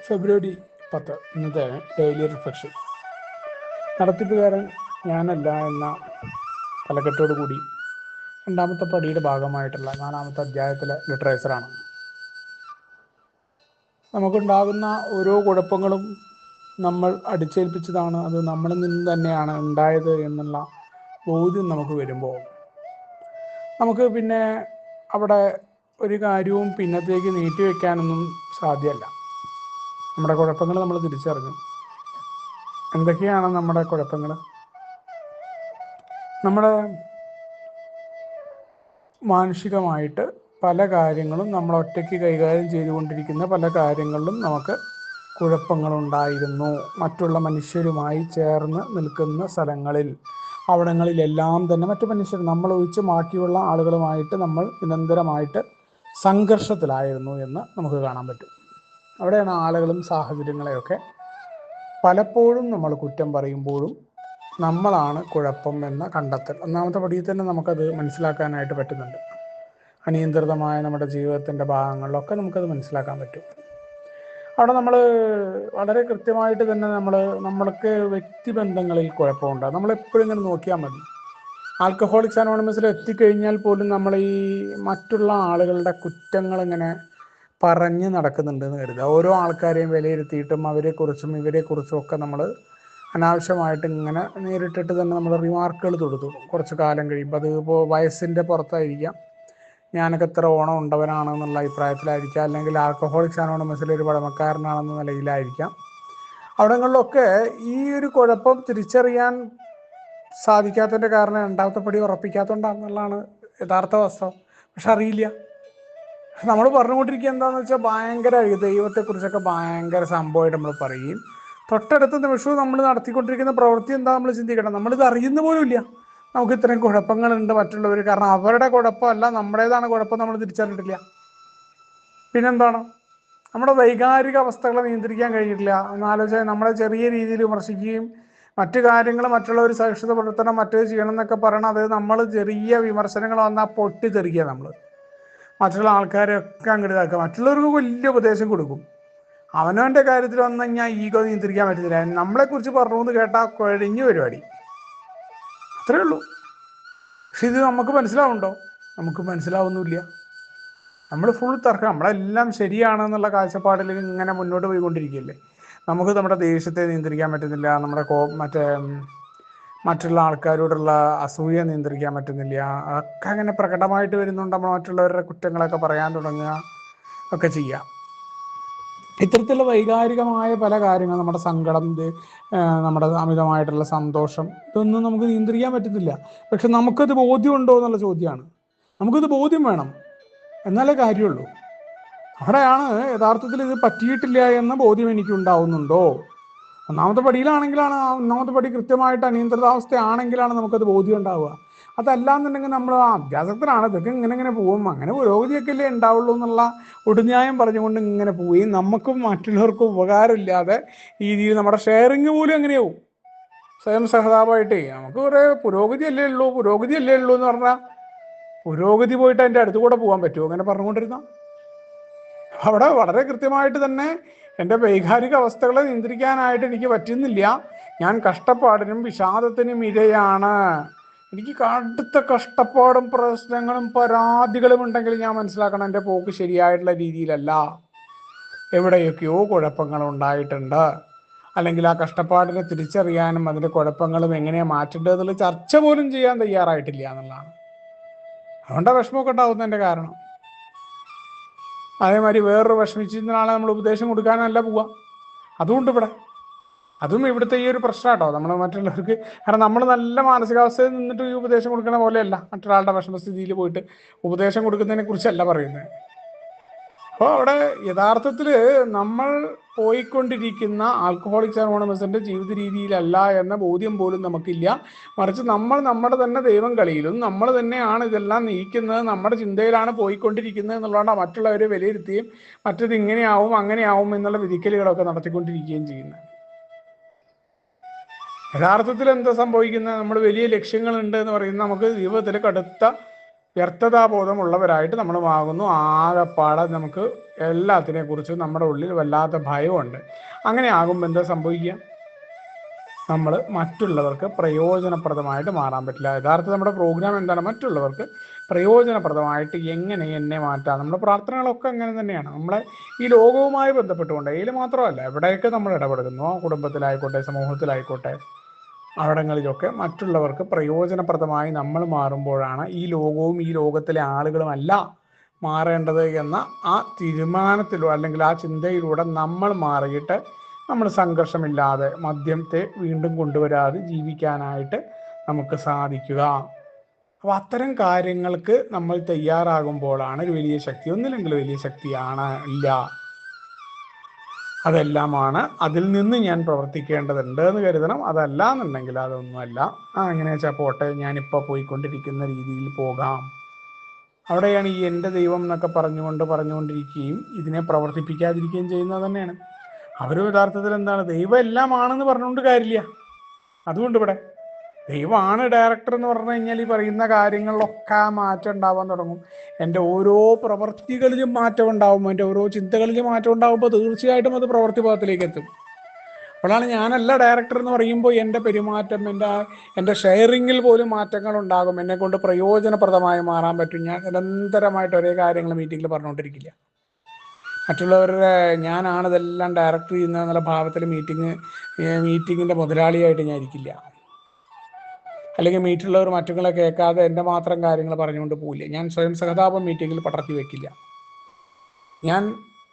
ഫെബ്രുവരി 10 ഇന്നത്തെ daily reflection. നടത്തിപ്പുകാരൻ ഞാനല്ല എന്ന തലക്കെട്ടോടു കൂടി രണ്ടാമത്തെ പടിയുടെ ഭാഗമായിട്ടുള്ള 4-ാമത്തെ അധ്യായത്തിലെ ലിറ്ററേച്ചറാണ്. നമുക്കുണ്ടാകുന്ന ഓരോ കുഴപ്പങ്ങളും നമ്മൾ അടിച്ചേൽപ്പിച്ചതാണ്, അത് നമ്മളിൽ നിന്ന് തന്നെയാണ് ഉണ്ടായത് എന്നുള്ള ബോധ്യം നമുക്ക് വരുമ്പോൾ നമുക്ക് പിന്നെ അവിടെ ഒരു കാര്യവും പിന്നത്തേക്ക് നീട്ടിവെക്കാനൊന്നും സാധ്യമല്ല. നമ്മുടെ കുഴപ്പങ്ങൾ നമ്മൾ തിരിച്ചറിഞ്ഞു. എന്തൊക്കെയാണ് നമ്മുടെ കുഴപ്പങ്ങൾ? നമ്മുടെ മാനുഷികമായിട്ട് പല കാര്യങ്ങളും നമ്മൾ ഒറ്റയ്ക്ക് കൈകാര്യം ചെയ്തുകൊണ്ടിരിക്കുന്ന പല കാര്യങ്ങളിലും നമുക്ക് കുഴപ്പങ്ങളുണ്ടായിരുന്നു. മറ്റുള്ള മനുഷ്യരുമായി ചേർന്ന് നിൽക്കുന്ന സ്ഥലങ്ങളിൽ, അവിടങ്ങളിലെല്ലാം തന്നെ മറ്റു മനുഷ്യർ നമ്മളൊഴിച്ച് ബാക്കിയുള്ള ആളുകളുമായിട്ട് നമ്മൾ നിരന്തരമായിട്ട് സംഘർഷത്തിലായിരുന്നു എന്ന് നമുക്ക് കാണാൻ പറ്റും. അവിടെയാണ് ആളുകളും സാഹചര്യങ്ങളെയൊക്കെ പലപ്പോഴും നമ്മൾ കുറ്റം പറയുമ്പോഴും നമ്മളാണ് കുഴപ്പം എന്ന കണ്ടെത്തൽ. ഒന്നാമത്തെ പടിയിൽ തന്നെ നമുക്കത് മനസ്സിലാക്കാനായിട്ട് പറ്റുന്നുണ്ട്. അനിയന്ത്രിതമായ നമ്മുടെ ജീവിതത്തിൻ്റെ ഭാഗങ്ങളിലൊക്കെ നമുക്കത് മനസ്സിലാക്കാൻ പറ്റും. അവിടെ നമ്മൾ വളരെ കൃത്യമായിട്ട് തന്നെ നമ്മൾക്ക് വ്യക്തിബന്ധങ്ങളിൽ കുഴപ്പമുണ്ട്. നമ്മളെപ്പോഴും ഇങ്ങനെ നോക്കിയാൽ മതി. ആൽക്കഹോളിക്സ് അനോണിമസിൽ എത്തിക്കഴിഞ്ഞാൽ പോലും നമ്മൾ ഈ മറ്റുള്ള ആളുകളുടെ കുറ്റങ്ങളിങ്ങനെ പറഞ്ഞ് നടക്കുന്നുണ്ടെന്ന് കരുതുക. ഓരോ ആൾക്കാരെയും വിലയിരുത്തിയിട്ടും അവരെക്കുറിച്ചും ഇവരെക്കുറിച്ചും ഒക്കെ നമ്മൾ അനാവശ്യമായിട്ട് ഇങ്ങനെ നേരിട്ടിട്ട് തന്നെ നമ്മൾ റിമാർക്കുകൾ തൊടുത്തു. കുറച്ച് കാലം കഴിയുമ്പോൾ അത് ഇപ്പോൾ വയസ്സിൻ്റെ പുറത്തായിരിക്കാം, ഞാനൊക്കെ ഇത്ര ഓണം ഉണ്ടവനാണെന്നുള്ള അഭിപ്രായത്തിലായിരിക്കാം, അല്ലെങ്കിൽ ആൽക്കഹോളിക്സ് അനോണിമസിലെ ഒരു പഴമക്കാരനാണെന്ന നിലയിലായിരിക്കാം. അവിടങ്ങളിലൊക്കെ ഈ ഒരു കുഴപ്പം തിരിച്ചറിയാൻ സാധിക്കാത്തതിൻ്റെ കാരണം രണ്ടാമത്തെ പടി ഉറപ്പിക്കാത്തതുകൊണ്ടാണെന്നുള്ളതാണ് യഥാർത്ഥ വാസ്തവം. പക്ഷെ അറിയില്ല. നമ്മൾ പറഞ്ഞുകൊണ്ടിരിക്കുക എന്താണെന്ന് വെച്ചാൽ ഭയങ്കര ദൈവത്തെക്കുറിച്ചൊക്കെ ഭയങ്കര സംഭവമായിട്ട് നമ്മൾ പറയും. തൊട്ടടുത്ത നിമിഷവും നമ്മൾ നടത്തിക്കൊണ്ടിരിക്കുന്ന പ്രവൃത്തി എന്താ നമ്മൾ ചിന്തിക്കണം. നമ്മളിത് അറിയുന്ന പോലും ഇല്ല നമുക്ക് ഇത്രയും കുഴപ്പങ്ങളുണ്ട് മറ്റുള്ളവർ. കാരണം അവരുടെ കുഴപ്പമല്ല, നമ്മുടേതാണ് കുഴപ്പം, നമ്മൾ തിരിച്ചറിഞ്ഞിട്ടില്ല. പിന്നെന്താണ്? നമ്മുടെ വൈകാരിക അവസ്ഥകളെ നിയന്ത്രിക്കാൻ കഴിഞ്ഞിട്ടില്ല. എന്നാലോചിച്ചാൽ നമ്മളെ ചെറിയ രീതിയിൽ വിമർശിക്കുകയും മറ്റു കാര്യങ്ങൾ മറ്റുള്ളവർ സഹിഷ്ണുതപ്പെടുത്തണം, മറ്റേത് ചെയ്യണം എന്നൊക്കെ പറയണം. അത് നമ്മൾ ചെറിയ വിമർശനങ്ങൾ വന്നാൽ പൊട്ടിത്തെറിക്കുക. നമ്മൾ മറ്റുള്ള ആൾക്കാരെയൊക്കെ അങ്ങോട്ട് ഇതാക്കുക, മറ്റുള്ളവർക്ക് വലിയ ഉപദേശം കൊടുക്കും. അവനവൻ്റെ കാര്യത്തിൽ വന്നു കഴിഞ്ഞാൽ ഈഗോ നിയന്ത്രിക്കാൻ പറ്റുന്നില്ല. നമ്മളെക്കുറിച്ച് പറഞ്ഞു എന്ന് കേട്ടാൽ കുഴഞ്ഞു പരിപാടി. അത്രേ ഉള്ളൂ. പക്ഷെ ഇത് നമുക്ക് മനസ്സിലാവുന്നുണ്ടോ? നമുക്ക് മനസ്സിലാവുന്നില്ല. നമ്മൾ ഫുൾ തർക്കം, നമ്മളെല്ലാം ശരിയാണെന്നുള്ള കാഴ്ചപ്പാടിൽ ഇങ്ങനെ മുന്നോട്ട് പോയിക്കൊണ്ടിരിക്കുകയല്ലേ. നമുക്ക് നമ്മുടെ ദേഷ്യത്തെ നിയന്ത്രിക്കാൻ പറ്റുന്നില്ല, നമ്മുടെ മറ്റുള്ള ആൾക്കാരോടുള്ള അസൂയ നിയന്ത്രിക്കാൻ പറ്റുന്നില്ല. അതൊക്കെ അങ്ങനെ പ്രകടമായിട്ട് വരുന്നുണ്ട്. നമ്മൾ മറ്റുള്ളവരുടെ കുറ്റങ്ങളൊക്കെ പറയാൻ തുടങ്ങുക ഒക്കെ ചെയ്യാം. ഇത്തരത്തിലുള്ള വൈകാരികമായ പല കാര്യങ്ങൾ, നമ്മുടെ സങ്കടം, നമ്മുടെ അമിതമായിട്ടുള്ള സന്തോഷം, ഇതൊന്നും നമുക്ക് നിയന്ത്രിക്കാൻ പറ്റുന്നില്ല. പക്ഷെ നമുക്കത് ബോധ്യമുണ്ടോ എന്നുള്ള ചോദ്യമാണ്. നമുക്കത് ബോധ്യം വേണം, എന്നാലേ കാര്യമുള്ളൂ. അവിടെയാണ് യഥാർത്ഥത്തിൽ ഇത് പറ്റിയിട്ടില്ല എന്ന ബോധ്യം എനിക്ക് ഉണ്ടാവുന്നുണ്ടോ. ഒന്നാമത്തെ പടിയിലാണെങ്കിലാണ്, ഒന്നാമത്തെ പടി കൃത്യമായിട്ട് അനിയന്ത്രിതാവസ്ഥയാണെങ്കിലാണ് നമുക്കത് ബോധ്യം ഉണ്ടാവുക. അതല്ലാന്നുണ്ടെങ്കിൽ നമ്മൾ അഭ്യാസത്തിനാണ്, ഇതൊക്കെ ഇങ്ങനെ പോകും, അങ്ങനെ പുരോഗതിയൊക്കെ അല്ലേ ഉണ്ടാവുള്ളൂ എന്നുള്ള ഒടുന്യായം പറഞ്ഞുകൊണ്ട് ഇങ്ങനെ പോവുകയും നമുക്കും മറ്റുള്ളവർക്കും ഉപകാരമില്ലാതെ രീതിയിൽ നമ്മുടെ ഷെയറിങ് പോലും എങ്ങനെയാവും. സ്വയം സഹതാപമായിട്ടേ നമുക്ക് കുറേ പുരോഗതി അല്ലേ ഉള്ളൂ എന്ന് പറഞ്ഞാൽ പുരോഗതി പോയിട്ട് അതിൻ്റെ അടുത്ത് കൂടെ പോകാൻ പറ്റുമോ അങ്ങനെ പറഞ്ഞുകൊണ്ടിരുന്ന? അവിടെ വളരെ കൃത്യമായിട്ട് തന്നെ എൻ്റെ വൈകാരിക അവസ്ഥകളെ നിയന്ത്രിക്കാനായിട്ട് എനിക്ക് പറ്റുന്നില്ല. ഞാൻ കഷ്ടപ്പാടിനും വിഷാദത്തിനും ഇരയാണ്. എനിക്ക് കടുത്ത കഷ്ടപ്പാടും പ്രശ്നങ്ങളും പരാതികളും ഉണ്ടെങ്കിൽ ഞാൻ മനസ്സിലാക്കണം എൻ്റെ പോക്ക് ശരിയായിട്ടുള്ള രീതിയിലല്ല, എവിടെയൊക്കെയോ കുഴപ്പങ്ങൾ ഉണ്ടായിട്ടുണ്ട്. അല്ലെങ്കിൽ ആ കഷ്ടപ്പാടിനെ തിരിച്ചറിയാനും അതിൻ്റെ കുഴപ്പങ്ങളും എങ്ങനെയാണ് മാറ്റേണ്ടത് എന്നുള്ള ചർച്ച പോലും ചെയ്യാൻ തയ്യാറായിട്ടില്ല എന്നുള്ളതാണ്. അതുകൊണ്ടാണ് വിഷമമൊക്കെ ഉണ്ടാകുന്നതിൻ്റെ കാരണം. അതേമാതിരി വേറൊരു വിഷമിച്ചിരുന്ന ആളെ നമ്മൾ ഉപദേശം കൊടുക്കാനല്ല പോവുക. അതും ഇവിടുത്തെ ഈ ഒരു പ്രശ്നം കേട്ടോ. നമ്മൾ മറ്റുള്ളവർക്ക്, കാരണം നമ്മൾ നല്ല മാനസികാവസ്ഥയിൽ നിന്നിട്ട് ഈ ഉപദേശം കൊടുക്കുന്ന പോലെയല്ല മറ്റൊരാളുടെ വിഷമസ്ഥിതിയിൽ പോയിട്ട് ഉപദേശം കൊടുക്കുന്നതിനെ കുറിച്ചല്ല പറയുന്നത്. അപ്പോൾ അവിടെ യഥാർത്ഥത്തിൽ നമ്മൾ പോയിക്കൊണ്ടിരിക്കുന്ന ആൽക്കഹോളിക്സ് അനോണിമസിൻ്റെ ജീവിത രീതിയിലല്ല എന്ന ബോധ്യം പോലും നമുക്കില്ല. മറിച്ച് നമ്മൾ നമ്മുടെ തന്നെ ദൈവം കളിയിലും നമ്മൾ തന്നെയാണ് ഇതെല്ലാം നയിക്കുന്നത്, നമ്മുടെ ചിന്തയിലാണ് പോയിക്കൊണ്ടിരിക്കുന്നത് എന്നുള്ളതാണ് മറ്റുള്ളവരെ വിലയിരുത്തുകയും മറ്റത് ഇങ്ങനെയാവും അങ്ങനെയാവും എന്നുള്ള വിധിക്കലുകളൊക്കെ നടത്തിക്കൊണ്ടിരിക്കുകയും ചെയ്യുന്നത്. യഥാർത്ഥത്തിൽ എന്താ സംഭവിക്കുന്നത്? നമ്മൾ വലിയ ലക്ഷ്യങ്ങളുണ്ട് എന്ന് പറയുന്നത് നമുക്ക് ജീവിതത്തിൽ കടുത്ത വ്യർത്ഥതാബോധമുള്ളവരായിട്ട് നമ്മൾ ആകുന്നു. ആകെപ്പാടെ നമുക്ക് എല്ലാത്തിനെ കുറിച്ചും നമ്മുടെ ഉള്ളിൽ വല്ലാത്ത ഭയമുണ്ട്. അങ്ങനെ ആകുമ്പോൾ എന്താ സംഭവിക്കുക? നമ്മൾ മറ്റുള്ളവർക്ക് പ്രയോജനപ്രദമായിട്ട് മാറാൻ പറ്റില്ല. യഥാർത്ഥ നമ്മുടെ പ്രോഗ്രാം എന്താണ്? മറ്റുള്ളവർക്ക് പ്രയോജനപ്രദമായിട്ട് എങ്ങനെ എന്നെ മാറ്റാം. നമ്മുടെ പ്രാർത്ഥനകളൊക്കെ അങ്ങനെ തന്നെയാണ്. നമ്മളെ ഈ ലോകവുമായി ബന്ധപ്പെട്ടുകൊണ്ട് ഇതിൽ മാത്രമല്ല, എവിടെയൊക്കെ നമ്മൾ ഇടപെടുന്നു, കുടുംബത്തിലായിക്കോട്ടെ, സമൂഹത്തിലായിക്കോട്ടെ, അവിടങ്ങളിലൊക്കെ മറ്റുള്ളവർക്ക് പ്രയോജനപ്രദമായി നമ്മൾ മാറുമ്പോഴാണ് ഈ ലോകവും ഈ ലോകത്തിലെ ആളുകളും അല്ല മാറേണ്ടത് എന്ന ആ തീരുമാനത്തിലോ അല്ലെങ്കിൽ ആ ചിന്തയിലൂടെ നമ്മൾ മാറിയിട്ട് നമ്മൾ സംഘർഷമില്ലാതെ മദ്യത്തെ വീണ്ടും കൊണ്ടുവരാതെ ജീവിക്കാനായിട്ട് നമുക്ക് സാധിക്കുക. അപ്പോൾ അത്തരം കാര്യങ്ങൾക്ക് നമ്മൾ തയ്യാറാകുമ്പോഴാണ് ഒരു വലിയ ശക്തി. ഒന്നില്ലെങ്കിൽ വലിയ ശക്തിയാണ് ഇല്ല, അതെല്ലാമാണ്. അതിൽ നിന്ന് ഞാൻ പ്രവർത്തിക്കേണ്ടതുണ്ട് എന്ന് കരുതണം. അതല്ല എന്നുണ്ടെങ്കിൽ അതൊന്നുമല്ല. എങ്ങനെ വെച്ചാൽ പോട്ടെ, ഞാനിപ്പോൾ പോയിക്കൊണ്ടിരിക്കുന്ന രീതിയിൽ പോകാം. അവിടെയാണ് ഈ എൻ്റെ ദൈവം എന്നൊക്കെ പറഞ്ഞുകൊണ്ടിരിക്കുകയും ഇതിനെ പ്രവർത്തിപ്പിക്കാതിരിക്കുകയും ചെയ്യുന്നത് തന്നെയാണ്. അവർ യഥാർത്ഥത്തിൽ എന്താണ്? ദൈവം എല്ലാമാണെന്ന് പറഞ്ഞുകൊണ്ട് കാര്യമില്ല. അതുകൊണ്ട് ഇവിടെ ദൈവമാണ് ഡയറക്ടർ എന്ന് പറഞ്ഞു കഴിഞ്ഞാൽ ഈ പറയുന്ന കാര്യങ്ങളിലൊക്കെ മാറ്റം ഉണ്ടാവാൻ തുടങ്ങും. എൻ്റെ ഓരോ പ്രവർത്തികളിലും മാറ്റം ഉണ്ടാവും, എൻ്റെ ഓരോ ചിന്തകളിലും മാറ്റം ഉണ്ടാകുമ്പോൾ തീർച്ചയായിട്ടും അത് പ്രവൃത്തി പദത്തിലേക്ക് എത്തും. അപ്പോഴാണ് ഞാനല്ല ഡയറക്ടർ എന്ന് പറയുമ്പോൾ എൻ്റെ പെരുമാറ്റം, എൻ്റെ ഷെയറിങ്ങിൽ പോലും മാറ്റങ്ങൾ ഉണ്ടാകും. എന്നെ കൊണ്ട് പ്രയോജനപ്രദമായി മാറാൻ പറ്റും. ഞാൻ നിരന്തരമായിട്ട് ഒരേ കാര്യങ്ങൾ മീറ്റിങ്ങിൽ പറഞ്ഞുകൊണ്ടിരിക്കില്ല. മറ്റുള്ളവരുടെ ഞാനാണ് ഇതെല്ലാം ഡയറക്ടർ ചെയ്യുന്ന എന്നുള്ള ഭാവത്തിൽ മീറ്റിങ്ങിൻ്റെ മുതലാളിയായിട്ട് ഞാൻ ഇരിക്കില്ല. അല്ലെങ്കിൽ മറ്റുള്ളവരെ കേൾക്കാതെ എൻ്റെ മാത്രം കാര്യങ്ങൾ പറഞ്ഞുകൊണ്ട് പോവില്ല. ഞാൻ സ്വയം സഹതാപം മീറ്റിങ്ങിൽ പടർത്തി വയ്ക്കില്ല. ഞാൻ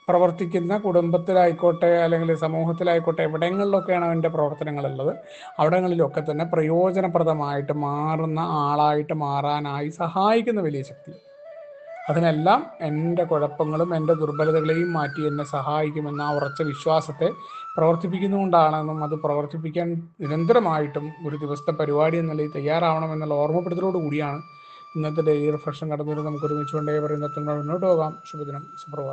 പ്രവർത്തിക്കുന്ന കുടുംബത്തിലായിക്കോട്ടെ അല്ലെങ്കിൽ സമൂഹത്തിലായിക്കോട്ടെ, എവിടങ്ങളിലൊക്കെയാണ് എൻ്റെ പ്രവർത്തനങ്ങളുള്ളത്, അവിടങ്ങളിലൊക്കെ തന്നെ പ്രയോജനപ്രദമായിട്ട് മാറുന്ന ആളായിട്ട് മാറാനായി സഹായിക്കുന്ന വലിയ ശക്തി. അതിനെല്ലാം എൻ്റെ കുഴപ്പങ്ങളും എൻ്റെ ദുർബലതകളെയും മാറ്റി എന്നെ സഹായിക്കുമെന്ന ആ ഉറച്ച വിശ്വാസത്തെ പ്രവർത്തിപ്പിക്കുന്നുകൊണ്ടാണെന്നും അത് പ്രവർത്തിപ്പിക്കാൻ നിരന്തരമായിട്ടും ഒരു ദിവസത്തെ പരിപാടി എന്നുള്ള തയ്യാറാവണമെന്നുള്ള ഓർമ്മപ്പെടുത്തലോട് കൂടിയാണ് ഇന്നത്തെ ഡെയിലി റിഫ്ലക്ഷൻ കടന്നു വരുന്നത്. നമുക്ക് ഒരുമിച്ച് കൊണ്ടേ പറയുന്നത് മുന്നോട്ട് പോകാം. ശുഭദിനം, സുപ്രഭാതം.